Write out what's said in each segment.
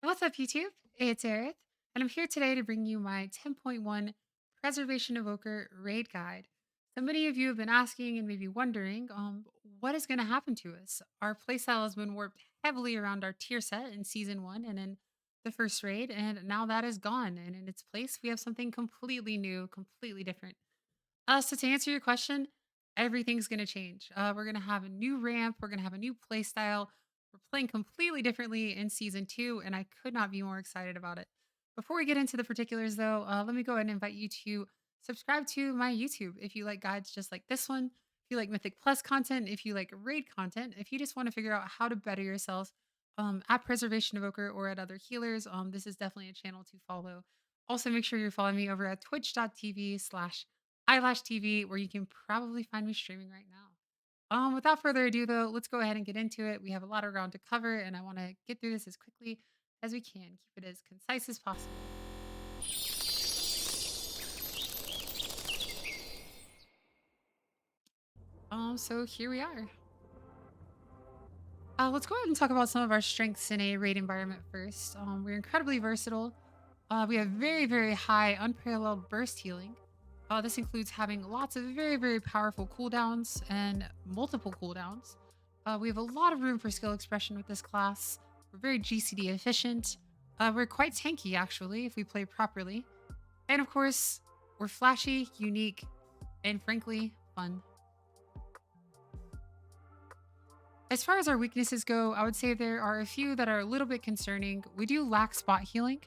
What's up, YouTube? It's Aerith, and I'm here today to bring you my 10.1 Preservation Evoker Raid Guide. So many of you have been asking and maybe wondering, what is going to happen to us? Our playstyle has been warped heavily around our tier set in Season 1 and in the first raid, and now that is gone, and in its place, we have something completely new, completely different. So to answer your question, everything's going to change. We're going to have a new ramp. We're going to have a new play style. We're playing completely differently in season two, and I could not be more excited about it. Before we get into the particulars, though, let me go ahead and invite you to subscribe to my YouTube if you like guides just like this one. If you like Mythic Plus content, if you like raid content, if you just want to figure out how to better yourselves at Preservation Evoker or at other healers, this is definitely a channel to follow. Also, make sure you're following me over at twitch.tv/eyelash TV, where you can probably find me streaming right now. Without further ado, though, let's go ahead and get into it. We have a lot of ground to cover, and I want to get through this as quickly as we can. Keep it as concise as possible. So here we are. Let's go ahead and talk about some of our strengths in a raid environment first. We're incredibly versatile. We have very, very high, unparalleled burst healing. This includes having lots of very, very powerful cooldowns and multiple cooldowns. We have a lot of room for skill expression with this class. We're very GCD efficient. We're quite tanky, actually, if we play properly. And of course, we're flashy, unique, and frankly, fun. As far as our weaknesses go, I would say there are a few that are a little bit concerning. We do lack spot healing,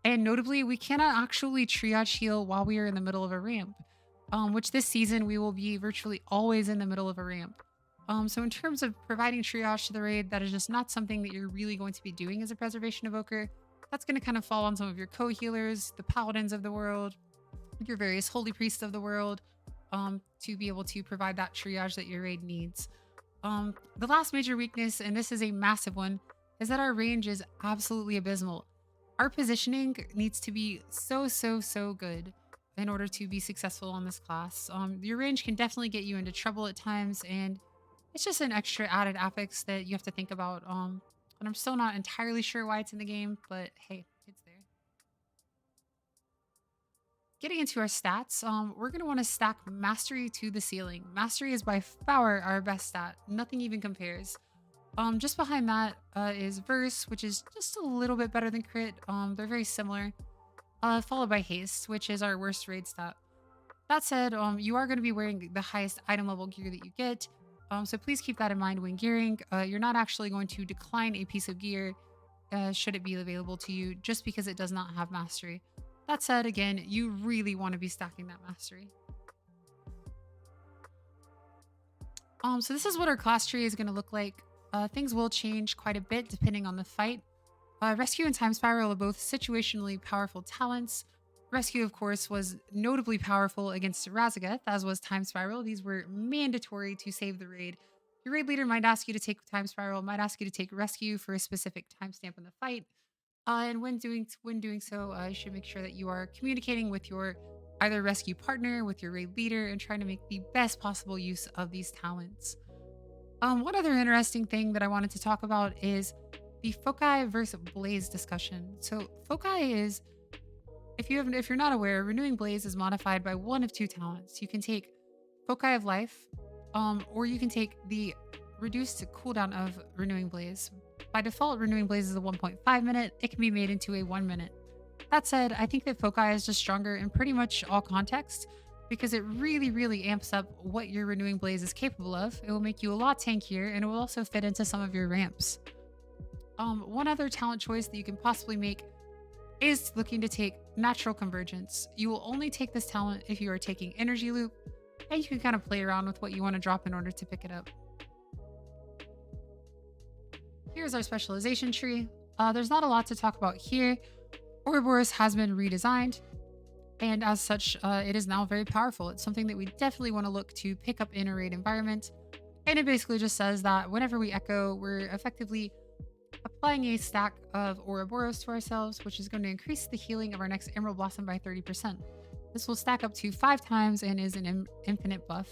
and notably, we cannot actually triage heal while we are in the middle of a ramp, which this season we will be virtually always in the middle of a ramp. So, in terms of providing triage to the raid, that is just not something that you're really going to be doing as a preservation evoker. That's going to kind of fall on some of your co healers, the paladins of the world, your various holy priests of the world, to be able to provide that triage that your raid needs. The last major weakness, and this is a massive one, is that our range is absolutely abysmal. Our positioning needs to be so good in order to be successful on this class. Your range can definitely get you into trouble at times, and it's just an extra added affix that you have to think about. And I'm still not entirely sure why it's in the game, but hey, it's there. Getting into our stats, we're going to want to stack Mastery to the ceiling. Mastery is by far our best stat. Nothing even compares. Just behind that is Verse, which is just a little bit better than Crit. They're very similar. Followed by Haste, which is our worst raid stat. That said, you are going to be wearing the highest item level gear that you get. So please keep that in mind when gearing. You're not actually going to decline a piece of gear should it be available to you just because it does not have Mastery. That said, again, you really want to be stacking that Mastery. So this is what our class tree is going to look like. Things will change quite a bit depending on the fight. Rescue and Time Spiral are both situationally powerful talents. Rescue, of course, was notably powerful against Razagath, as was Time Spiral. These were mandatory to save the raid. Your raid leader might ask you to take Time Spiral, might ask you to take Rescue for a specific timestamp in the fight. And when doing so, you should make sure that you are communicating with your either rescue partner, with your raid leader, and trying to make the best possible use of these talents. One other interesting thing that I wanted to talk about is the Foci versus Blaze discussion. So Foci is, if you're not aware, Renewing Blaze is modified by one of two talents. You can take Foci of Life, or you can take the reduced cooldown of Renewing Blaze. By default, Renewing Blaze is a 1.5 minute. It can be made into a 1 minute. That said, I think that Foci is just stronger in pretty much all contexts because it really amps up what your Renewing Blaze is capable of. It will make you a lot tankier, and it will also fit into some of your ramps. One other talent choice that you can possibly make is looking to take Natural Convergence. You will only take this talent if you are taking Energy Loop, and you can kind of play around with what you want to drop in order to pick it up. Here's our specialization tree. There's not a lot to talk about here. Ouroboros has been redesigned, and as such, it is now very powerful. It's something that we definitely want to look to pick up in a raid environment. And it basically just says that whenever we echo, we're effectively applying a stack of Ouroboros to ourselves, which is going to increase the healing of our next Emerald Blossom by 30%. This will stack up to 5 times and is an infinite buff.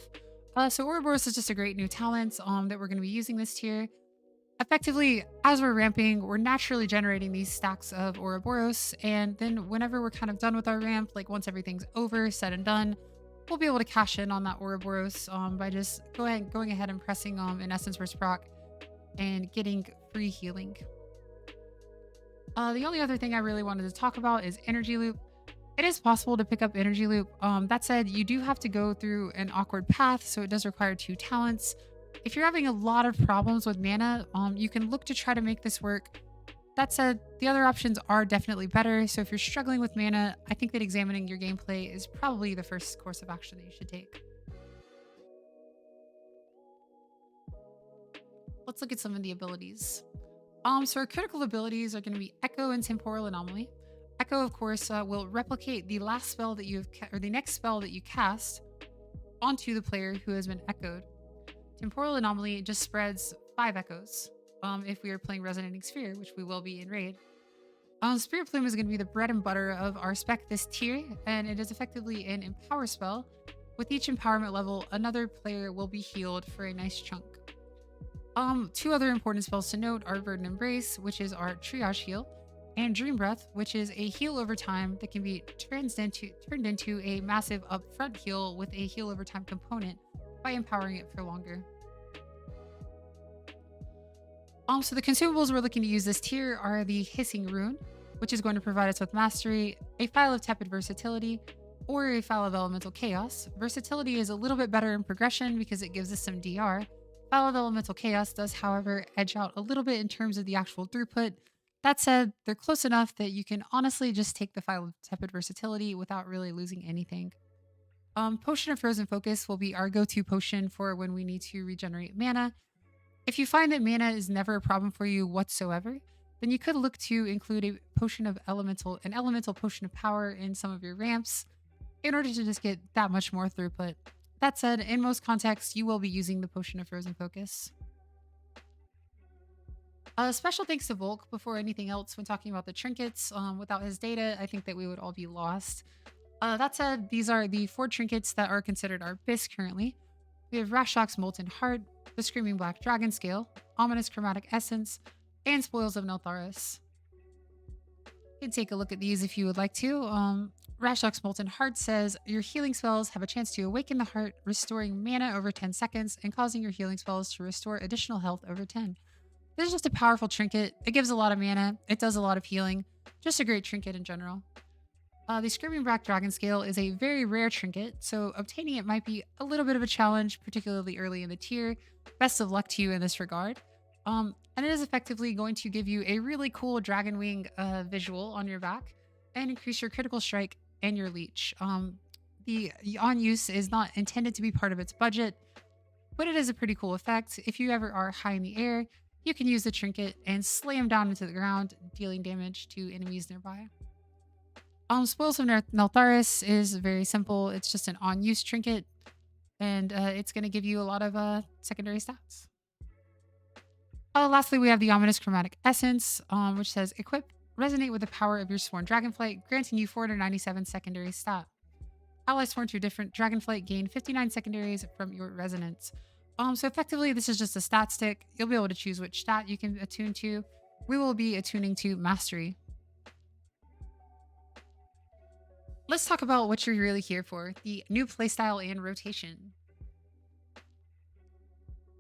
So Ouroboros is just a great new talent that we're going to be using this tier. Effectively, as we're ramping, we're naturally generating these stacks of Ouroboros, and then whenever we're kind of done with our ramp, like once everything's over, said and done, we'll be able to cash in on that Ouroboros by just going ahead and pressing an Essence Burst proc and getting free healing. The only other thing I really wanted to talk about is Energy Loop. It is possible to pick up Energy Loop. That said, you do have to go through an awkward path, so it does require 2 talents. If you're having a lot of problems with mana, you can look to try to make this work. That said, the other options are definitely better, so if you're struggling with mana, I think that examining your gameplay is probably the first course of action that you should take. Let's look at some of the abilities. So our critical abilities are going to be Echo and Temporal Anomaly. Echo, of course, will replicate the last spell that or the next spell that you cast onto the player who has been echoed. Temporal Anomaly just spreads 5 echoes. If we are playing Resonating Sphere, which we will be in Raid. Spiritbloom is going to be the bread and butter of our spec this tier, and it is effectively an empower spell. With each empowerment level, another player will be healed for a nice chunk. 2 other important spells to note are Verdant Embrace, which is our triage heal, and Dream Breath, which is a heal over time that can be turned into a massive upfront heal with a heal over time component by empowering it for longer. So the consumables we're looking to use this tier are the Hissing Rune, which is going to provide us with Mastery, a File of Tepid Versatility, or a File of Elemental Chaos. Versatility is a little bit better in progression because it gives us some DR. File of Elemental Chaos does, however, edge out a little bit in terms of the actual throughput. That said, they're close enough that you can honestly just take the File of Tepid Versatility without really losing anything. Potion of Frozen Focus will be our go-to potion for when we need to regenerate mana. If you find that mana is never a problem for you whatsoever, then you could look to include an elemental potion of power in some of your ramps in order to just get that much more throughput. That said, in most contexts, you will be using the Potion of Frozen Focus. Special thanks to Volk before anything else when talking about the trinkets. Without his data, I think that we would all be lost. That said, these are the 4 trinkets that are considered our BIS currently. We have Rashok's Molten Heart, the Screaming Black Dragon Scale, Ominous Chromatic Essence, and Spoils of Neltharis. You can take a look at these if you would like to. Rashok's Molten Heart says, your healing spells have a chance to awaken the heart, restoring mana over 10 seconds and causing your healing spells to restore additional health over 10. This is just a powerful trinket. It gives a lot of mana. It does a lot of healing. Just a great trinket in general. The Screaming Black Dragon Scale is a very rare trinket, so obtaining it might be a little bit of a challenge, particularly early in the tier. Best of luck to you in this regard. And it is effectively going to give you a really cool dragon wing visual on your back and increase your critical strike and your leech. The on use is not intended to be part of its budget, but it is a pretty cool effect. If you ever are high in the air, you can use the trinket and slam down into the ground, dealing damage to enemies nearby. Spoils of Neltharis is very simple. It's just an on-use trinket, and it's going to give you a lot of secondary stats. Lastly, we have the Ominous Chromatic Essence, which says, equip, resonate with the power of your sworn dragonflight, granting you 497 secondary stat. Allies sworn to a different dragonflight gain 59 secondaries from your resonance. So effectively, this is just a stat stick. You'll be able to choose which stat you can attune to. We will be attuning to Mastery. Let's talk about what you're really here for, the new playstyle and rotation.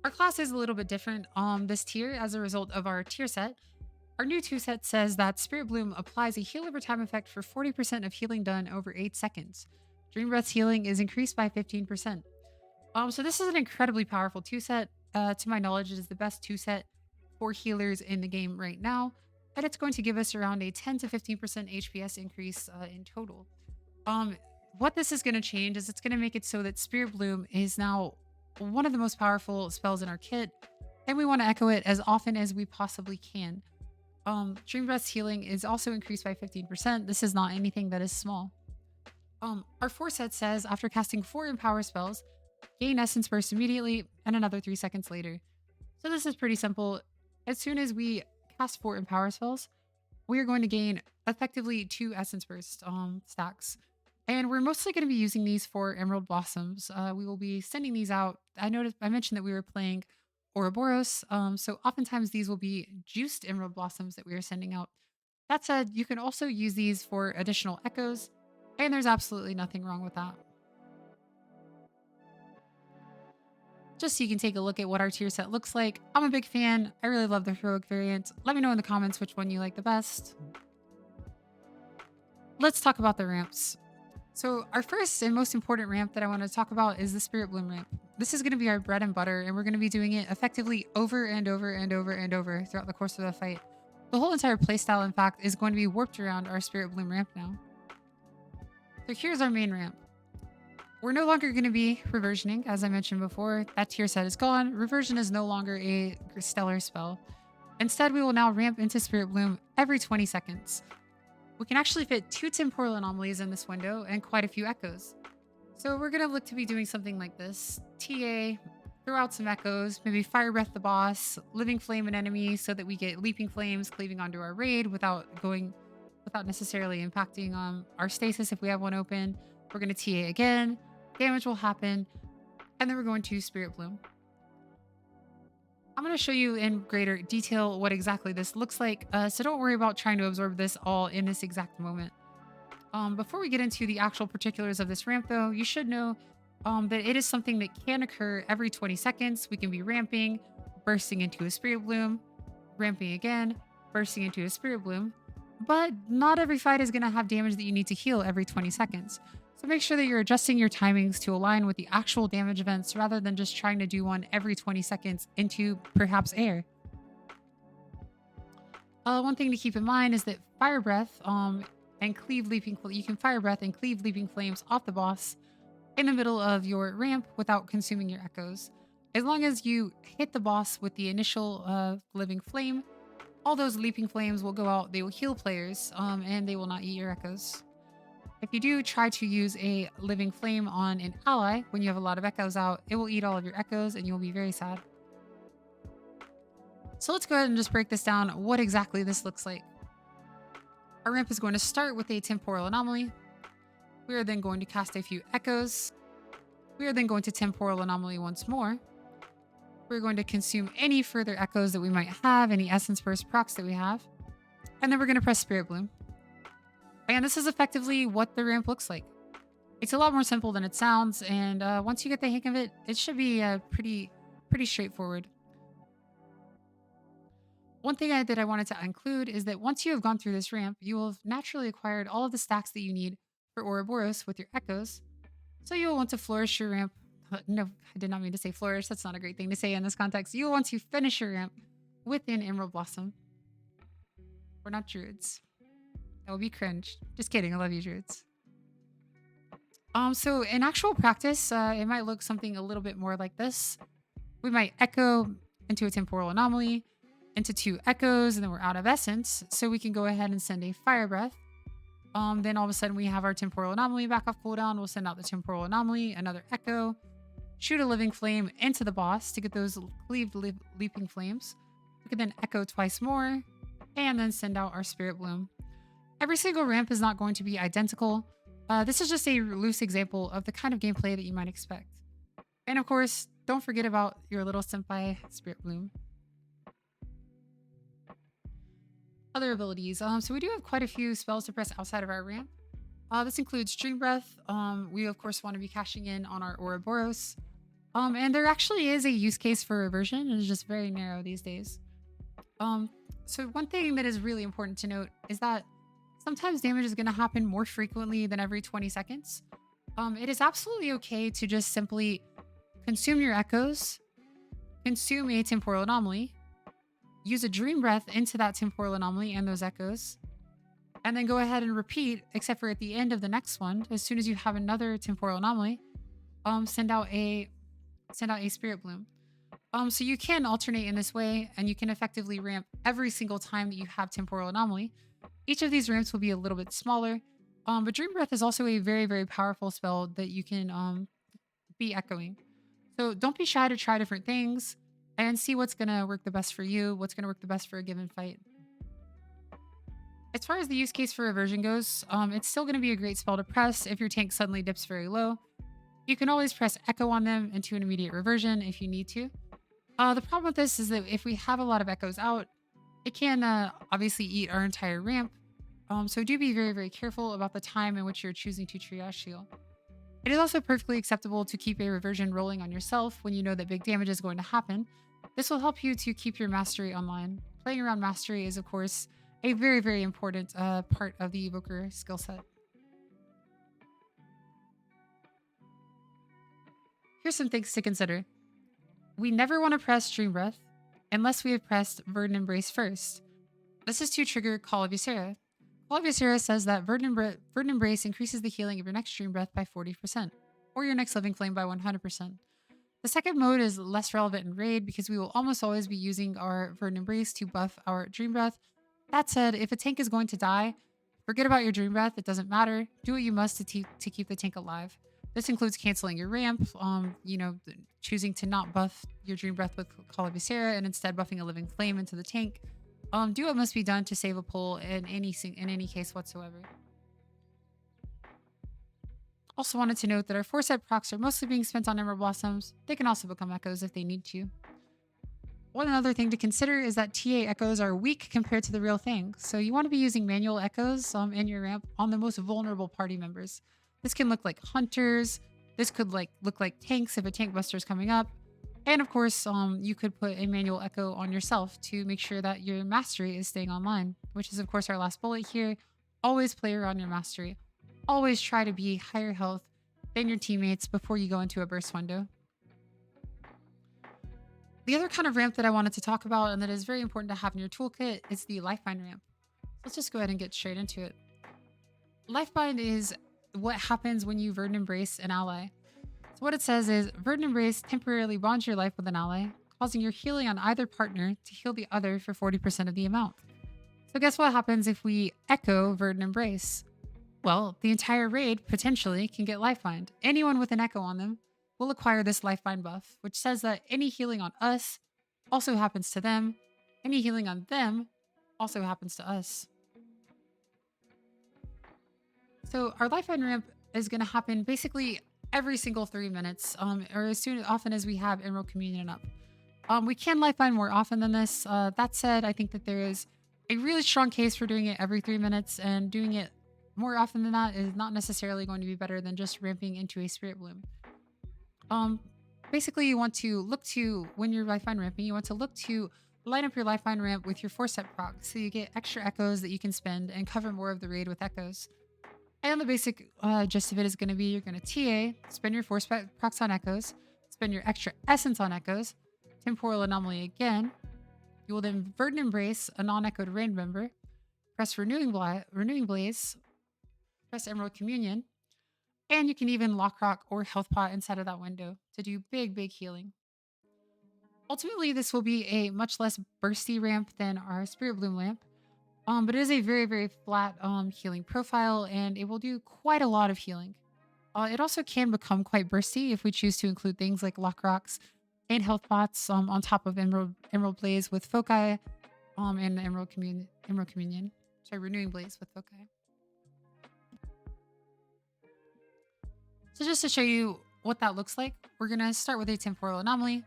Our class is a little bit different on this tier as a result of our tier set. Our new 2 set says that Spiritbloom applies a heal over time effect for 40% of healing done over 8 seconds. Dream Breath's healing is increased by 15%. So this is an incredibly powerful 2 set. To my knowledge, it is the best 2 set for healers in the game right now. And it's going to give us around a 10 to 15% HPS increase in total. What this is going to change is it's going to make it so that Spiritbloom is now one of the most powerful spells in our kit, and we want to echo it as often as we possibly can. Dream Breath's healing is also increased by 15%. This is not anything that is small. Our 4 set says, after casting 4 Empower spells, gain Essence Burst immediately and another 3 seconds later. So this is pretty simple. As soon as we cast 4 Empower spells, we are going to gain effectively 2 Essence Burst stacks. And we're mostly going to be using these for Emerald Blossoms. We will be sending these out. I mentioned that we were playing Ouroboros. So oftentimes these will be juiced emerald blossoms that we are sending out. That said, you can also use these for additional echoes, and there's absolutely nothing wrong with that. Just so you can take a look at what our tier set looks like. I'm a big fan. I really love the heroic variant. Let me know in the comments which one you like the best. Let's talk about the ramps. So our first and most important ramp that I want to talk about is the Spiritbloom ramp. This is going to be our bread and butter, and we're going to be doing it effectively over and over and over and over throughout the course of the fight. The whole entire playstyle, in fact, is going to be warped around our Spiritbloom ramp now. So here's our main ramp. We're no longer going to be reversioning, as I mentioned before. That tier set is gone. Reversion is no longer a stellar spell. Instead, we will now ramp into Spiritbloom every 20 seconds. We can actually fit 2 temporal anomalies in this window and quite a few echoes. So we're going to look to be doing something like this. TA, throw out some echoes, maybe fire breath the boss, living flame an enemy so that we get leaping flames cleaving onto our raid without necessarily impacting our stasis if we have one open. We're going to TA again, damage will happen, and then we're going to Spiritbloom. I'm going to show you in greater detail what exactly this looks like, so don't worry about trying to absorb this all in this exact moment. Before we get into the actual particulars of this ramp though, you should know that it is something that can occur every 20 seconds. We can be ramping, bursting into a Spiritbloom, ramping again, bursting into a Spiritbloom, but not every fight is going to have damage that you need to heal every 20 seconds. So make sure that you're adjusting your timings to align with the actual damage events rather than just trying to do one every 20 seconds into perhaps air. One thing to keep in mind is that fire breath and cleave leaping, you can fire breath and cleave leaping flames off the boss in the middle of your ramp without consuming your echoes. As long as you hit the boss with the initial living flame, all those leaping flames will go out, they will heal players, and they will not eat your echoes. If you do try to use a living flame on an ally when you have a lot of echoes out, it will eat all of your echoes and you'll be very sad. So let's go ahead and just break this down, what exactly this looks like. Our ramp is going to start with a temporal anomaly. We are then going to cast a few echoes. We are then going to temporal anomaly once more. We're going to consume any further echoes that we might have, any essence burst procs that we have. And then we're going to press Spiritbloom. And this is effectively what the ramp looks like. It's a lot more simple than it sounds, and once you get the hang of it, it should be pretty straightforward. One thing that I wanted to include is that once you have gone through this ramp, you will have naturally acquired all of the stacks that you need for Ouroboros with your echoes. So you will want to flourish your ramp. No, I did not mean to say flourish. That's not a great thing to say in this context. You will want to finish your ramp with an Emerald Blossom. We're not druids. That would be cringe. Just kidding. I love you, druids. So in actual practice, it might look something a little bit more like this. We might echo into a temporal anomaly, into 2 echoes, and then we're out of essence. So we can go ahead and send a fire breath. Then all of a sudden we have our temporal anomaly back off cooldown. We'll send out the temporal anomaly, another echo, shoot a living flame into the boss to get those cleaved leaping flames. We can then echo twice more, and then send out our Spiritbloom. Every single ramp is not going to be identical. This is just a loose example of the kind of gameplay that you might expect. And of course, don't forget about your little senpai, Spiritbloom. Other abilities. So we do have quite a few spells to press outside of our ramp. This includes Dream Breath. We of course want to be cashing in on our Ouroboros. And there actually is a use case for reversion, and it's just very narrow these days. So one thing that is really important to note is that sometimes damage is going to happen more frequently than every 20 seconds. It is absolutely okay to just simply consume your echoes, consume a temporal anomaly, use a dream breath into that temporal anomaly and those echoes, and then go ahead and repeat, except for at the end of the next one, as soon as you have another temporal anomaly, send out a Spiritbloom. So you can alternate in this way, and you can effectively ramp every single time that you have temporal anomaly. Each of these ramps will be a little bit smaller, but Dream Breath is also a very, very powerful spell that you can be echoing. So don't be shy to try different things and see what's going to work the best for you, what's going to work the best for a given fight. As far as the use case for reversion goes, it's still going to be a great spell to press if your tank suddenly dips very low. You can always press Echo on them into an immediate reversion if you need to. The problem with this is that if we have a lot of echoes out, it can obviously eat our entire ramp. So do be very, very careful about the time in which you're choosing to triage heal. It is also perfectly acceptable to keep a reversion rolling on yourself when you know that big damage is going to happen. This will help you to keep your mastery online. Playing around mastery is, of course, a very, very important part of the Evoker skill set. Here's some things to consider. We never want to press Dream Breath unless we have pressed Verdant Embrace first. This is to trigger Call of Ysera. Call of Ysera says that Verdant Embrace increases the healing of your next Dream Breath by 40%, or your next Living Flame by 100%. The second mode is less relevant in Raid because we will almost always be using our Verdant Embrace to buff our Dream Breath. That said, if a tank is going to die, forget about your Dream Breath, it doesn't matter. Do what you must to keep the tank alive. This includes canceling your ramp, choosing to not buff your Dream Breath with Call of Ysera and instead buffing a Living Flame into the tank. Do what must be done to save a pull in any case whatsoever. Also wanted to note that our 4-set procs are mostly being spent on Emerald Blossoms. They can also become echoes if they need to. One other thing to consider is that TA echoes are weak compared to the real thing, so you want to be using manual echoes in your ramp on the most vulnerable party members. This can look like hunters, this could look like tanks if a tank buster is coming up, and of course, you could put a manual echo on yourself to make sure that your mastery is staying online, which is of course our last bullet here. Always play around your mastery. Always try to be higher health than your teammates before you go into a burst window. The other kind of ramp that I wanted to talk about and that is very important to have in your toolkit is the Lifebind ramp. Let's just go ahead and get straight into it. Lifebind is what happens when you Verdant Embrace an ally. So what it says is, Verdant Embrace temporarily bonds your life with an ally, causing your healing on either partner to heal the other for 40% of the amount. So guess what happens if we echo Verdant Embrace? Well, the entire raid potentially can get Lifebind. Anyone with an echo on them will acquire this Lifebind buff, which says that any healing on us also happens to them. Any healing on them also happens to us. So our Lifebind ramp is going to happen basically every single 3 minutes, or as often as we have Emerald Communion up. We can Lifebind more often than this. That said, I think that there is a really strong case for doing it every 3 minutes, and doing it more often than that is not necessarily going to be better than just ramping into a Spiritbloom. Basically, you want to look to, when you're Lifebind ramping, you want to look to line up your Lifebind ramp with your 4-set proc, so you get extra echoes that you can spend and cover more of the raid with echoes. And the basic gist of it is going to be, you're going to TA, spend your 4-set procs on echoes, spend your extra essence on echoes, Temporal Anomaly again. You will then Verdant Embrace a non-echoed raid member, press Renewing Blaze, press Emerald Communion, and you can even Lock Rock or Health Pot inside of that window to do big, big healing. Ultimately, this will be a much less bursty ramp than our Spiritbloom lamp, but it is a very, very flat healing profile, and it will do quite a lot of healing. It also can become quite bursty if we choose to include things like Lock Rocks and Health Pots on top of Emerald Blaze with Foci and Emerald Communion. Sorry, Renewing Blaze with Foci. So just to show you what that looks like, we're going to start with a Temporal Anomaly.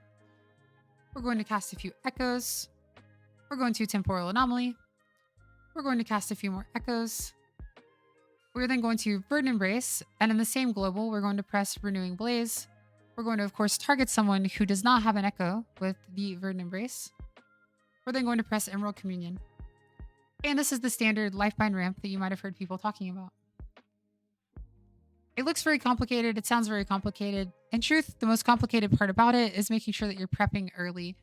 We're going to cast a few Echoes. We're going to Temporal Anomaly. We're going to cast a few more Echoes. We're then going to Verdant Embrace, and in the same global, we're going to press Renewing Blaze. We're going to, of course, target someone who does not have an Echo with the Verdant Embrace. We're then going to press Emerald Communion. And this is the standard Lifebind ramp that you might have heard people talking about. It looks very complicated. It sounds very complicated. In truth, the most complicated part about it is making sure that you're prepping early.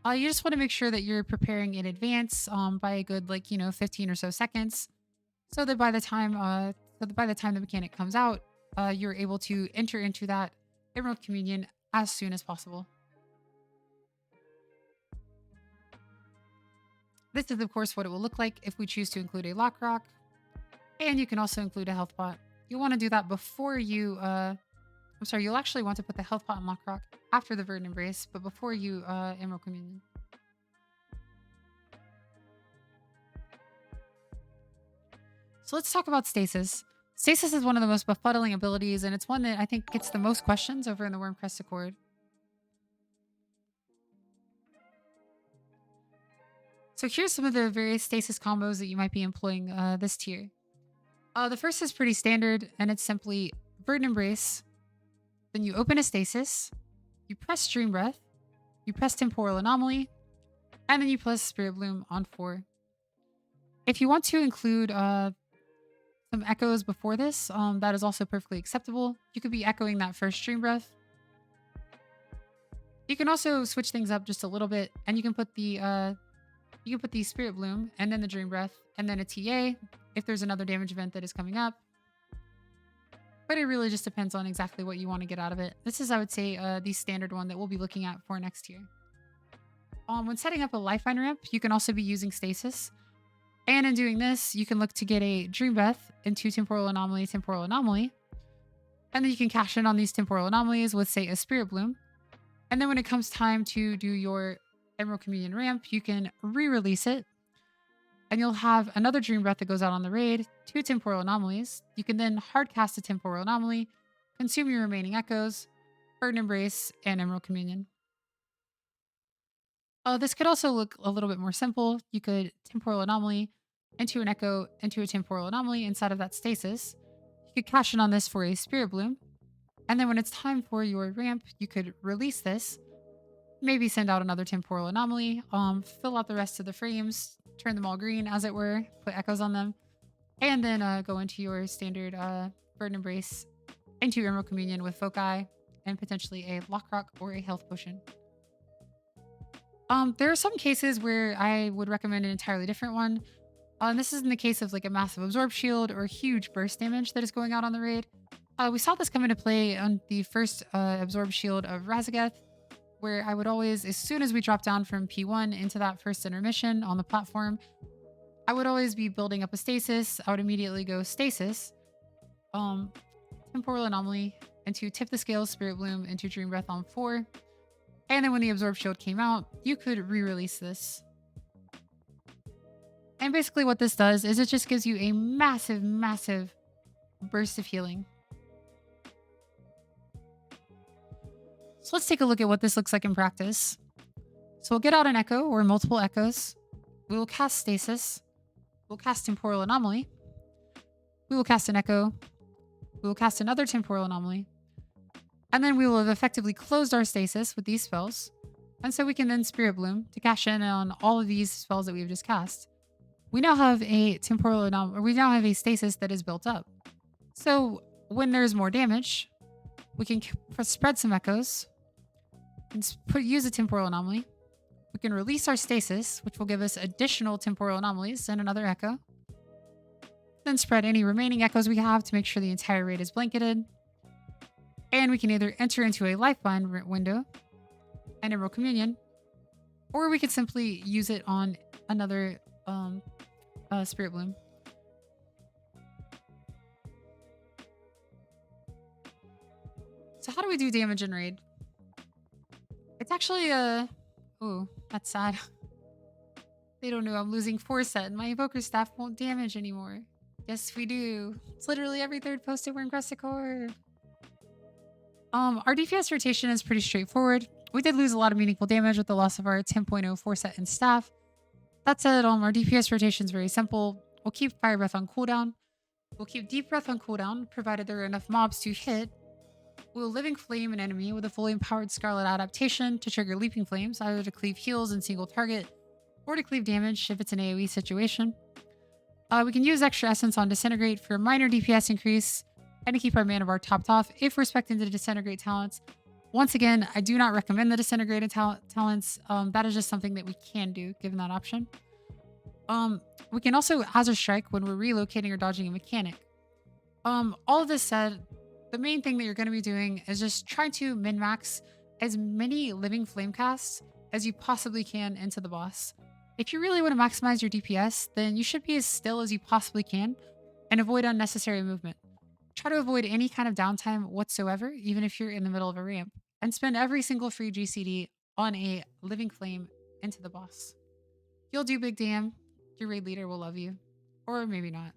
You just want to make sure that you're preparing in advance by a good 15 or so seconds, so that by the time the mechanic comes out, you're able to enter into that Emerald Communion as soon as possible. This is of course what it will look like if we choose to include a Lock Rock, and you can also include a Health Pot. You'll want to do that before you, you'll actually want to put the Health Pot and Lock Rock after the Verdant Embrace, but before you Emerald Communion. So let's talk about Stasis. Stasis is one of the most befuddling abilities, and it's one that I think gets the most questions over in the Wyrmcrest Accord. So here's some of the various stasis combos that you might be employing this tier. The first is pretty standard, and it's simply Burden Embrace. Then you open a stasis, you press Dream Breath, you press Temporal Anomaly, and then you press Spirit Bloom on 4. If you want to include some echoes before this, that is also perfectly acceptable. You could be echoing that first Dream Breath. You can also switch things up just a little bit, and you can put the Spirit Bloom and then the Dream Breath and then a TA if there's another damage event that is coming up. But it really just depends on exactly what you want to get out of it. This is, I would say, the standard one that we'll be looking at for next year. When setting up a Lifebind Ramp, you can also be using Stasis. And in doing this, you can look to get a Dream Breath into Temporal Anomaly, Temporal Anomaly. And then you can cash in on these Temporal Anomalies with, say, a Spirit Bloom. And then when it comes time to do your Emerald Communion Ramp, you can re-release it. And you'll have another Dream Breath that goes out on the raid, 2 Temporal Anomalies. You can then hard cast a Temporal Anomaly, consume your remaining Echoes, Burden Embrace, and Emerald Communion. This could also look a little bit more simple. You could Temporal Anomaly into an Echo, into a Temporal Anomaly inside of that Stasis. You could cash in on this for a Spirit Bloom. And then when it's time for your ramp, you could release this, maybe send out another Temporal Anomaly, fill out the rest of the frames, turn them all green, as it were, put echoes on them, and then go into your standard Burden Embrace, into Emerald Communion with Foci, and potentially a Lock Rock or a Health Potion. There are some cases where I would recommend an entirely different one. And this is in the case of like a massive Absorb Shield or huge burst damage that is going out on the raid. We saw this come into play on the first Absorb Shield of Razageth, where I would always, as soon as we drop down from P1 into that first intermission on the platform, I would always be building up a Stasis. I would immediately go Stasis, Temporal Anomaly, into Tip the Scales, Spirit Bloom, into Dream Breath on 4. And then when the Absorb Shield came out, you could re-release this. And basically what this does is it just gives you a massive, massive burst of healing. So let's take a look at what this looks like in practice. So we'll get out an Echo or multiple Echoes. We will cast Stasis. We'll cast Temporal Anomaly. We will cast an Echo. We will cast another Temporal Anomaly. And then we will have effectively closed our Stasis with these spells. And so we can then Spirit Bloom to cash in on all of these spells that we've just cast. We now have a Temporal Anomaly, or we now have a Stasis that is built up. So when there's more damage, we can spread some Echoes and use a Temporal Anomaly. We can release our Stasis, which will give us additional Temporal Anomalies and another Echo. Then spread any remaining Echoes we have to make sure the entire raid is blanketed. And we can either enter into a Lifebind window and Emerald Communion, or we could simply use it on another Spirit Bloom. So how do we do damage in raid? It's actually oh, that's sad. They don't know I'm losing 4 set and my Evoker staff won't damage anymore. Yes, we do. It's literally every third post at Wyrmcrest Temple. Our DPS rotation is pretty straightforward. We did lose a lot of meaningful damage with the loss of our 10.0 4 set and staff. That said, our DPS rotation is very simple. We'll keep Fire Breath on cooldown. We'll keep Deep Breath on cooldown, provided there are enough mobs to hit. We'll Living Flame an enemy with a fully empowered Scarlet adaptation to trigger Leaping Flames, either to cleave heals in single target, or to cleave damage if it's an AoE situation. We can use extra Essence on Disintegrate for minor DPS increase, and to keep our mana bar topped off if we're expecting the Disintegrate talents. Once again, I do not recommend the Disintegrated talents. That is just something that we can do, given that option. We can also Azure Strike when we're relocating or dodging a mechanic. All of this said, the main thing that you're going to be doing is just try to min-max as many Living Flame casts as you possibly can into the boss. If you really want to maximize your DPS, then you should be as still as you possibly can and avoid unnecessary movement. Try to avoid any kind of downtime whatsoever, even if you're in the middle of a ramp, and spend every single free GCD on a Living Flame into the boss. You'll do big damn. Your raid leader will love you. Or maybe not.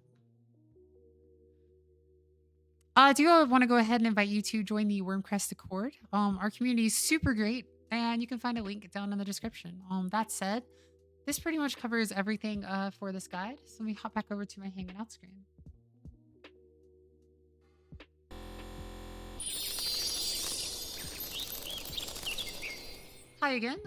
I do want to go ahead and invite you to join the Wyrmcrest Accord. Our community is super great, and you can find a link down in the description. That said, this pretty much covers everything for this guide. So let me hop back over to my hanging out screen. Hi again.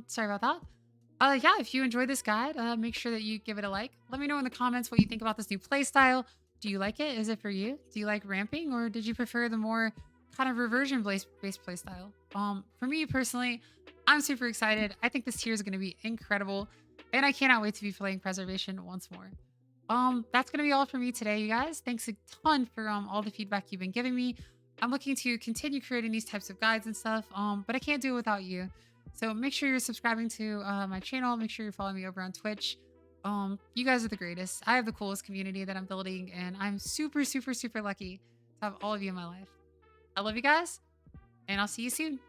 Sorry about that. Yeah, if you enjoyed this guide, make sure that you give it a like. Let me know in the comments what you think about this new play style. Do you like it? Is it for you? Do you like ramping, or did you prefer the more kind of reversion based play style? For me personally, I'm super excited. I think this tier is going to be incredible, and I cannot wait to be playing Preservation once more. That's gonna be all for me today, you guys. Thanks a ton for all the feedback you've been giving me. I'm looking to continue creating these types of guides and stuff, but I can't do it without you. So make sure you're subscribing to my channel. Make sure you're following me over on Twitch. You guys are the greatest. I have the coolest community that I'm building, and I'm super, super, super lucky to have all of you in my life. I love you guys, and I'll see you soon.